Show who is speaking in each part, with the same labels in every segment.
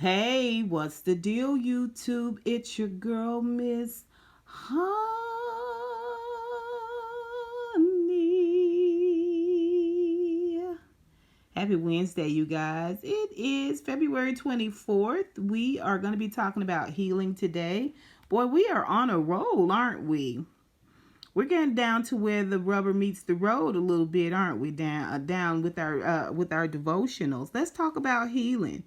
Speaker 1: Hey, what's the deal, YouTube? It's your girl, Miss Honey. Happy Wednesday, you guys. It is February 24th. We are going to be talking about healing today. Boy, we are on a roll, aren't we? We're getting down to where the rubber meets the road a little bit, aren't we? Down with our devotionals. Let's talk about healing.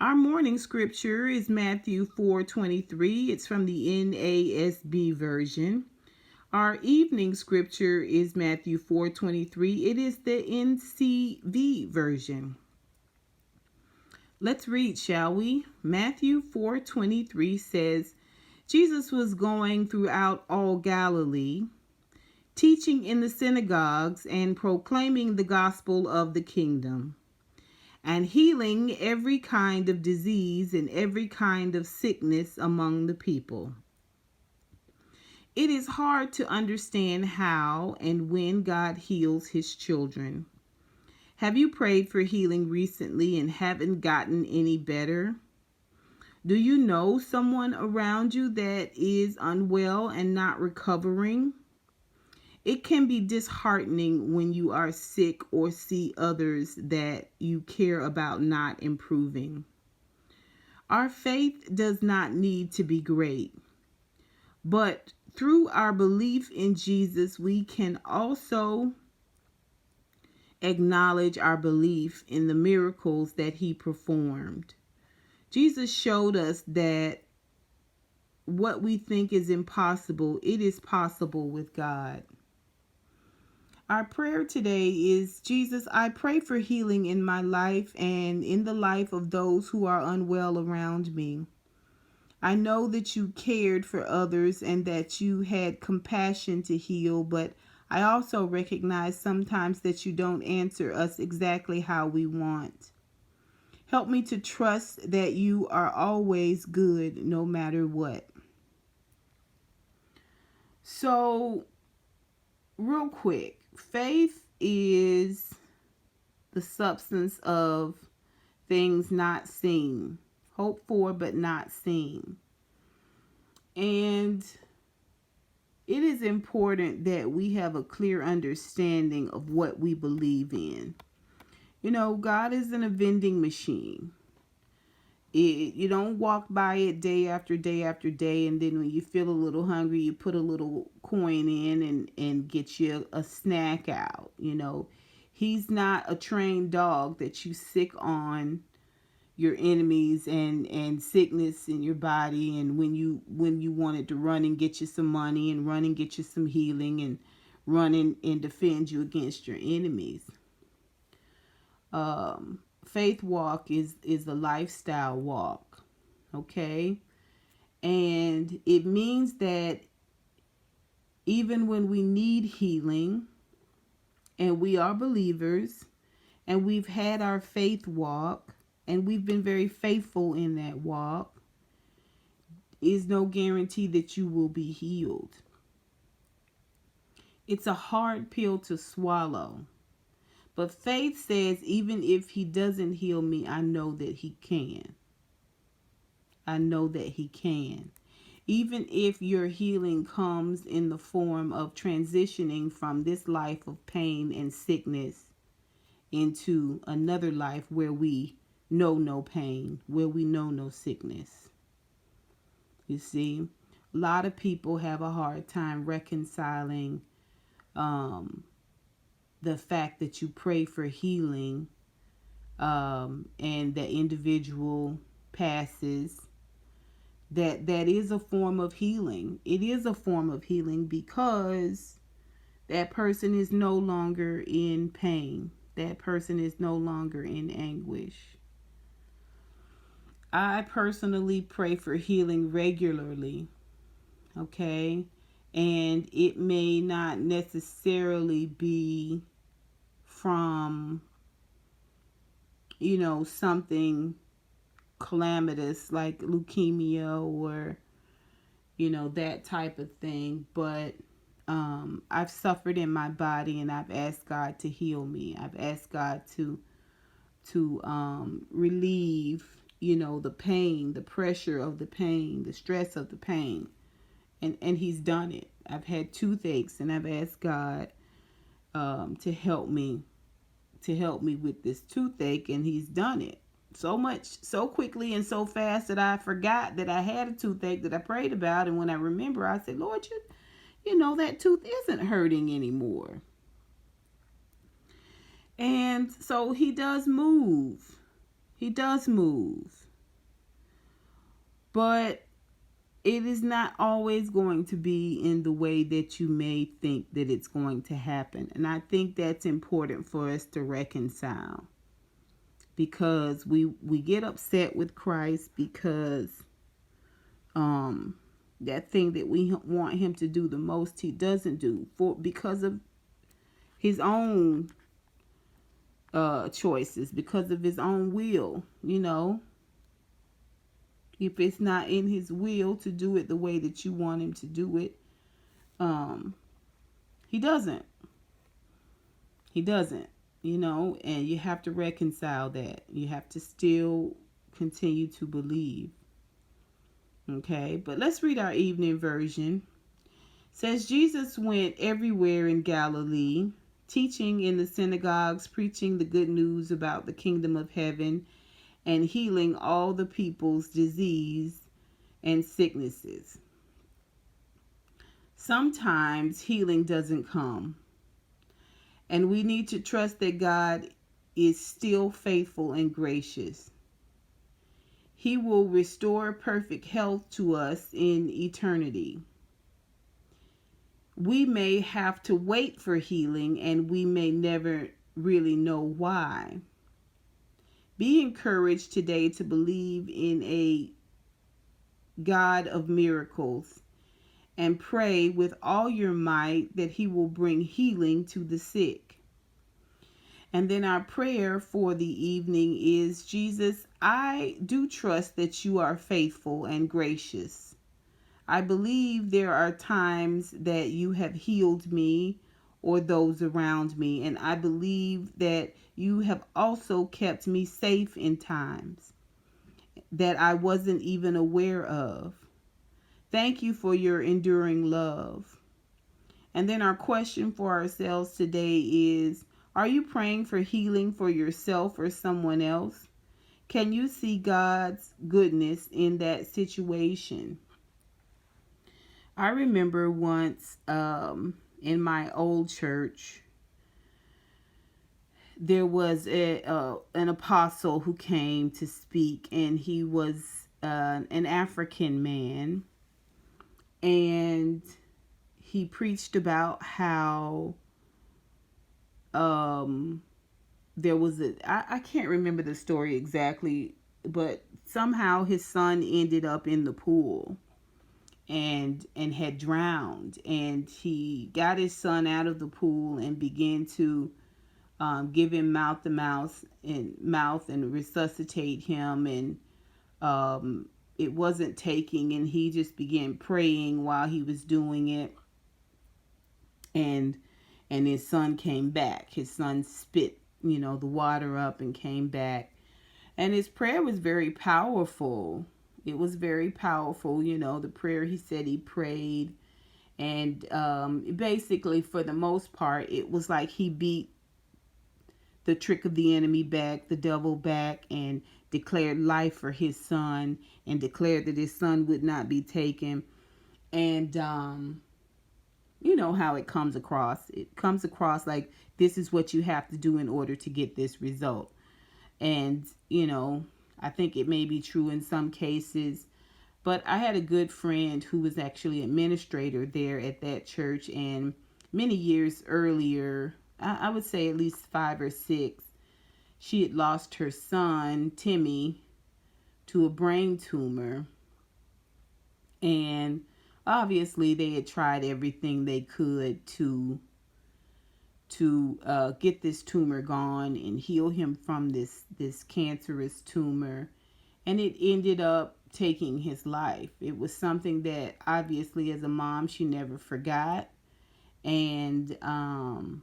Speaker 1: Our morning scripture is Matthew 4:23. It's from the NASB version. Our evening scripture is Matthew 4:23. It is the NCV version. Let's read, shall we? Matthew 4:23 says, Jesus was going throughout all Galilee, teaching in the synagogues and proclaiming the gospel of the kingdom, and healing every kind of disease and every kind of sickness among the people. It is hard to understand how and when God heals his children. Have you prayed for healing recently and haven't gotten any better? Do you know someone around you that is unwell and not recovering? It can be disheartening when you are sick or see others that you care about not improving. Our faith does not need to be great, but through our belief in Jesus, we can also acknowledge our belief in the miracles that he performed. Jesus showed us that what we think is impossible, it is possible with God. Our prayer today is, Jesus, I pray for healing in my life and in the life of those who are unwell around me. I know that you cared for others and that you had compassion to heal, but I also recognize sometimes that you don't answer us exactly how we want. Help me to trust that you are always good no matter what. So, real quick, faith is the substance of things not seen, hoped for but not seen. And it is important that we have a clear understanding of what we believe in. You know, God isn't a vending machine. You don't walk by it day after day after day, and then when you feel a little hungry, you put a little coin in and get you a snack out. You know, he's not a trained dog that you sick on your enemies and sickness in your body, and when you wanted to run and get you some money and run and get you some healing and run and defend you against your enemies. Faith walk is a lifestyle walk, okay? And it means that even when we need healing and we are believers and we've had our faith walk and we've been very faithful in that walk, is no guarantee that you will be healed. It's a hard pill to swallow. But faith says, even if he doesn't heal me, I know that he can. I know that he can. Even if your healing comes in the form of transitioning from this life of pain and sickness into another life where we know no pain, where we know no sickness. You see, a lot of people have a hard time reconciling the fact that you pray for healing and the individual passes. That is a form of healing. It is a form of healing because that person is no longer in pain. That person is no longer in anguish. I personally pray for healing regularly, okay? And it may not necessarily be from, something calamitous like leukemia or, that type of thing. But I've suffered in my body and I've asked God to heal me. I've asked God to relieve the pain, the pressure of the pain, the stress of the pain. And he's done it. I've had toothaches, and I've asked God to help me with this toothache, and he's done it so quickly and so fast that I forgot that I had a toothache that I prayed about. And when I remember, I said, Lord, that tooth isn't hurting anymore. And so he does move. But it is not always going to be in the way that you may think that it's going to happen. And I think that's important for us to reconcile, because we get upset with Christ because that thing that we want him to do the most, he doesn't do, because of his own choices, because of his own will. If it's not in his will to do it the way that you want him to do it, he doesn't. And you have to reconcile that. You have to still continue to believe. Okay, but let's read our evening version. It says, Jesus went everywhere in Galilee, teaching in the synagogues, preaching the good news about the kingdom of heaven, and healing all the people's disease and sicknesses. Sometimes healing doesn't come, and we need to trust that God is still faithful and gracious. He will restore perfect health to us in eternity. We may have to wait for healing, and we may never really know why. Be encouraged today to believe in a God of miracles, and pray with all your might that he will bring healing to the sick. And then our prayer for the evening is, Jesus, I do trust that you are faithful and gracious. I believe there are times that you have healed me or those around me, and I believe that you have also kept me safe in times that I wasn't even aware of. Thank you for your enduring love. And then our question for ourselves today is, are you praying for healing for yourself or someone else? Can you see God's goodness in that situation? I remember once in my old church, there was an apostle who came to speak, and he was an African man, and he preached about how there was I can't remember the story exactly, but somehow his son ended up in the pool and had drowned, and he got his son out of the pool and began to give him mouth to mouth and resuscitate him, and it wasn't taking, and he just began praying while he was doing it, and his son came back. His son spit the water up and came back, and his prayer was very powerful. It was very powerful, the prayer he said he prayed. And basically, for the most part, it was like he beat the trick of the enemy back, the devil back, and declared life for his son, and declared that his son would not be taken. And you know how it comes across. It comes across like this is what you have to do in order to get this result. And, I think it may be true in some cases, but I had a good friend who was actually administrator there at that church, and many years earlier, I would say at least 5 or 6, she had lost her son, Timmy, to a brain tumor, and obviously they had tried everything they could to get this tumor gone and heal him from this cancerous tumor, and it ended up taking his life. It was something that obviously as a mom she never forgot, and I'm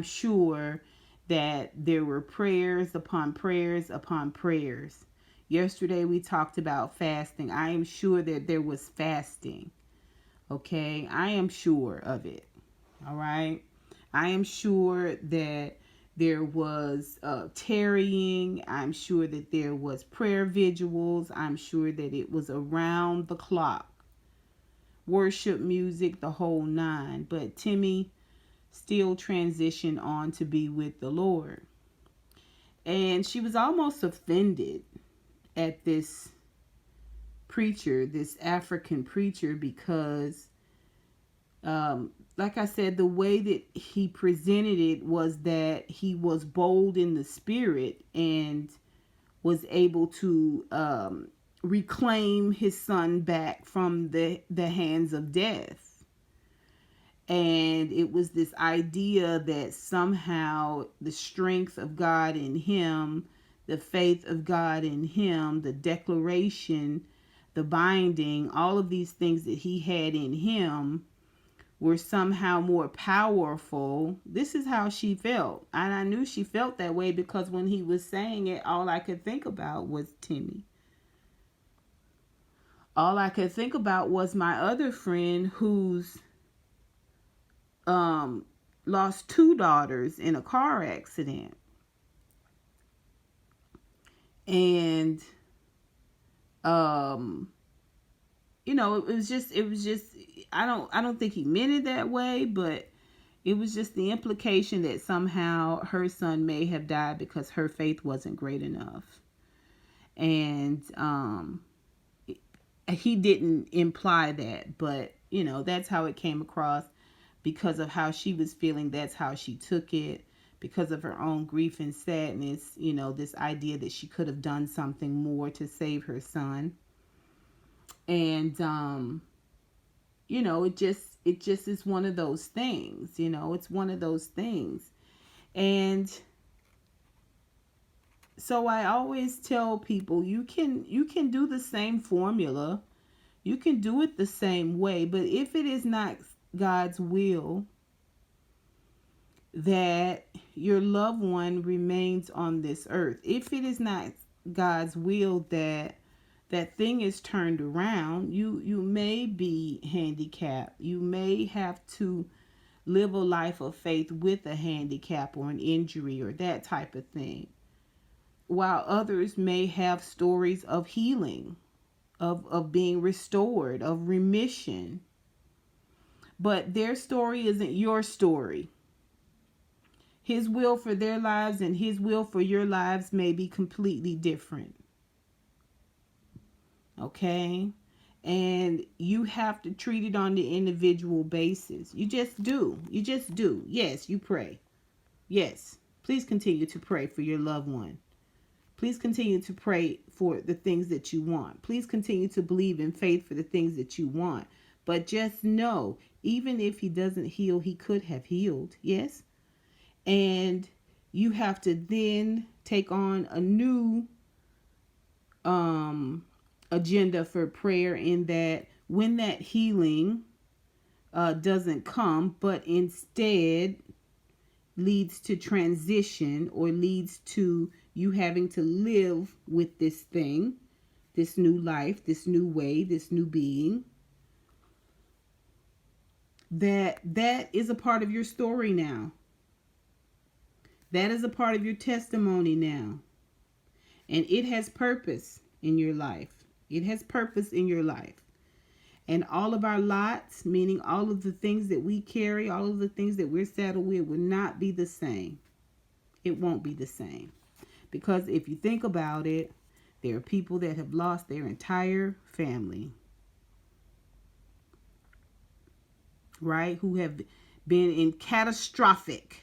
Speaker 1: sure that there were prayers upon prayers upon prayers Yesterday we talked about fasting. I am sure that there was fasting. Okay, I am sure of it. All right, I am sure that there was tarrying. I'm sure that there was prayer vigils. I'm sure that it was around the clock. Worship music, the whole nine. But Timmy still transitioned on to be with the Lord. And she was almost offended at this preacher, this African preacher, because like I said, the way that he presented it was that he was bold in the spirit and was able to reclaim his son back from the hands of death. And it was this idea that somehow the strength of God in him, the faith of God in him, the declaration, the binding, all of these things that he had in him were somehow more powerful. This is how she felt. And I knew she felt that way because when he was saying it, all I could think about was Timmy. All I could think about was my other friend who's lost 2 daughters in a car accident. And you know, it was just I don't think he meant it that way, but it was just the implication that somehow her son may have died because her faith wasn't great enough. And he didn't imply that, but you know, that's how it came across because of how she was feeling. That's how she took it, because of her own grief and sadness, you know, this idea that she could have done something more to save her son. And you know, it just is one of those things, you know, it's one of those things. And so I always tell people, you can do the same formula, you can do it the same way, but if it is not God's will that your loved one remains on this earth, if it is not God's will that that thing is turned around, you may be handicapped. You may have to live a life of faith with a handicap or an injury or that type of thing. While others may have stories of healing, of being restored, of remission. But their story isn't your story. His will for their lives and his will for your lives may be completely different. Okay? And you have to treat it on the individual basis. You just do. You just do. Yes, you pray. Yes. Please continue to pray for your loved one. Please continue to pray for the things that you want. Please continue to believe in faith for the things that you want. But just know, even if he doesn't heal, he could have healed. Yes? And you have to then take on a new agenda for prayer, in that when that healing doesn't come, but instead leads to transition or leads to you having to live with this thing, this new life, this new way, this new being, that is a part of your story now. That is a part of your testimony now. And it has purpose in your life. It has purpose in your life. And all of our lots, meaning all of the things that we carry, all of the things that we're saddled with, will not be the same. It won't be the same. Because if you think about it, there are people that have lost their entire family. Right? Who have been in catastrophic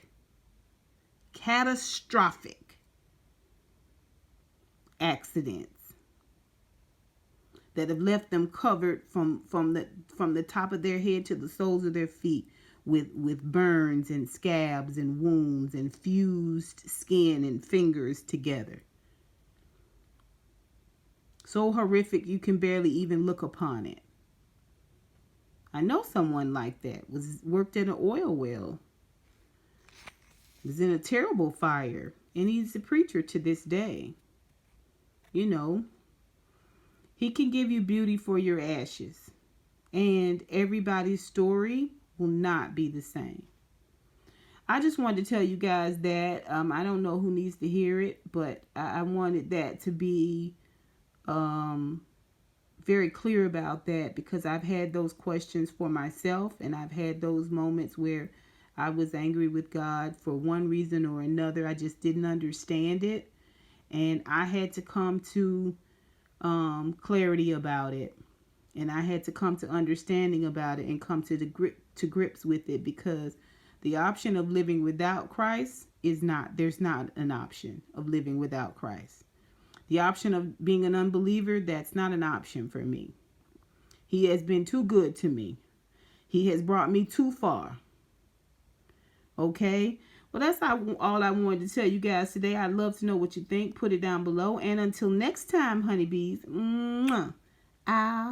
Speaker 1: accidents that have left them covered from the top of their head to the soles of their feet with burns and scabs and wounds and fused skin and fingers together. So horrific you can barely even look upon it. I know someone like that. Worked at an oil well. Was in a terrible fire. And he's a preacher to this day. You know, he can give you beauty for your ashes. And everybody's story will not be the same. I just wanted to tell you guys that. I don't know who needs to hear it, but I wanted that to be very clear about that, because I've had those questions for myself, and I've had those moments where I was angry with God for one reason or another. I just didn't understand it, and I had to come to clarity about it, and I had to come to understanding about it, and come to grips with it, because the option of living without Christ there's not an option of living without Christ. The option of being an unbeliever, that's not an option for me. He has been too good to me. He has brought me too far. Okay? Well, that's all I wanted to tell you guys today. I'd love to know what you think. Put it down below. And until next time, honeybees, I'll